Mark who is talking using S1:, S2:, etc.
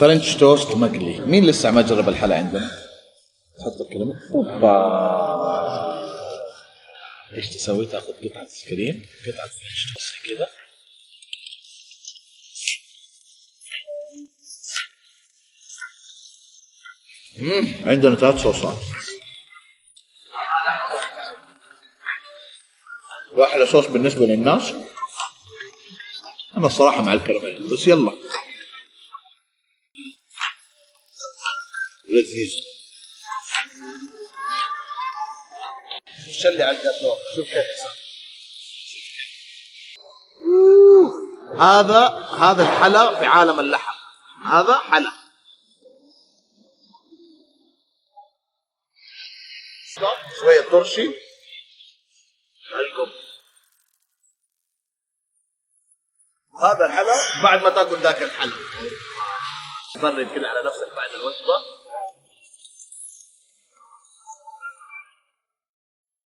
S1: فرنش توست مقلي. مين لسه ما جرب الحلا عندنا؟ تحط الكلمة اوبا. ايش تسوي؟ تاخذ قطعة سكرين، قطعة فرنش توست كذا، عندنا 3 صوصات. واحلى صوص بالنسبة للناس انا الصراحة مع الكراميل، بس يلا لذيذ. شلي على الجاتو، شوف كيف صار. هذا الحلا في عالم اللحم، هذا حلا. شوية ترشي عليكم. هذا الحلا بعد ما تاكل ذاك الحلا برد كده على نفسك بعد الوجبة.